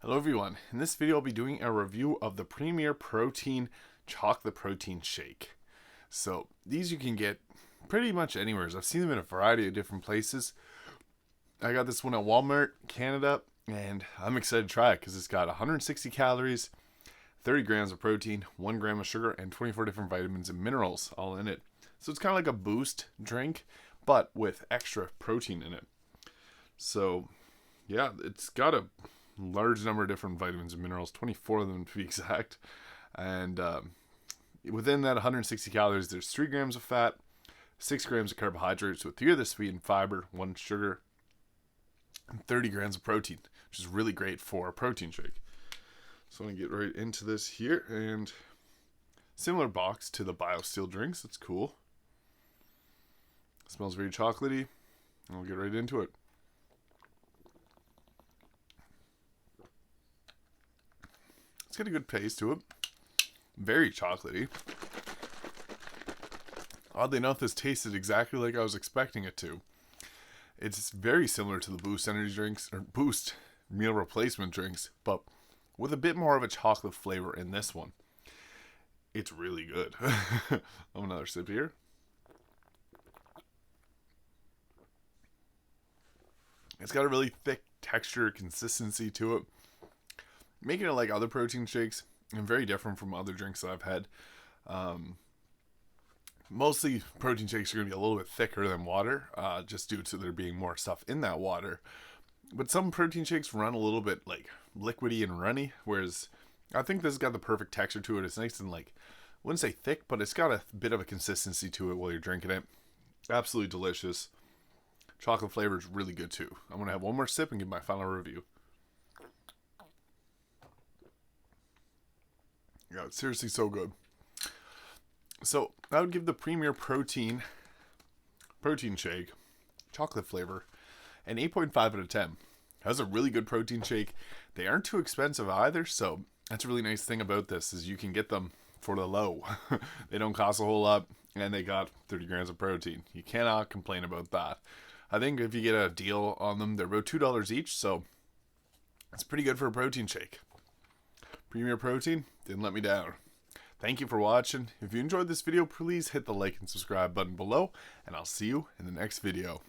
Hello everyone, in this video I'll be doing a review of the Premier Protein Chocolate Protein Shake. So these you can get pretty much anywhere. I've seen them in a variety of different places. I got this one at Walmart, Canada, and I'm excited to try it because it's got 160 calories, 30 grams of protein, 1 gram of sugar, and 24 different vitamins and minerals all in it. So it's kind of like a boost drink, but with extra protein in it. So yeah, it's got a large number of different vitamins and minerals, 24 of them to be exact. And within that 160 calories, there's 3 grams of fat, 6 grams of carbohydrates, with 3 of the sweet and fiber, 1 sugar, and 30 grams of protein, which is really great for a protein shake. So I'm going to get right into this here. And similar box to the BioSteel drinks. It's cool. It smells very chocolatey. I'll get right into it. It's got a good taste to it. Very chocolatey. Oddly enough, this tasted exactly like I was expecting it to. It's very similar to the Boost energy drinks, or Boost meal replacement drinks, but with a bit more of a chocolate flavor in this one. It's really good. I'll have another sip here. It's got a really thick texture, consistency to it, making it like other protein shakes and very different from other drinks that I've had. Mostly protein shakes are going to be a little bit thicker than water, just due to there being more stuff in that water. But some protein shakes run a little bit like liquidy and runny, whereas I think this has got the perfect texture to it. It's nice and like, I wouldn't say thick, but it's got a bit of a consistency to it while you're drinking it. Absolutely delicious. Chocolate flavor is really good too. I'm going to have one more sip and give my final review. Yeah, it's seriously so good. So I would give the Premier Protein Shake, chocolate flavor, an 8.5 out of 10. That's a really good protein shake. They aren't too expensive either, so that's a really nice thing about this is you can get them for the low. They don't cost a whole lot, and they got 30 grams of protein. You cannot complain about that. I think if you get a deal on them, they're about $2 each, so it's pretty good for a protein shake. Premier Protein didn't let me down. Thank you for watching. If you enjoyed this video, please hit the like and subscribe button below, and I'll see you in the next video.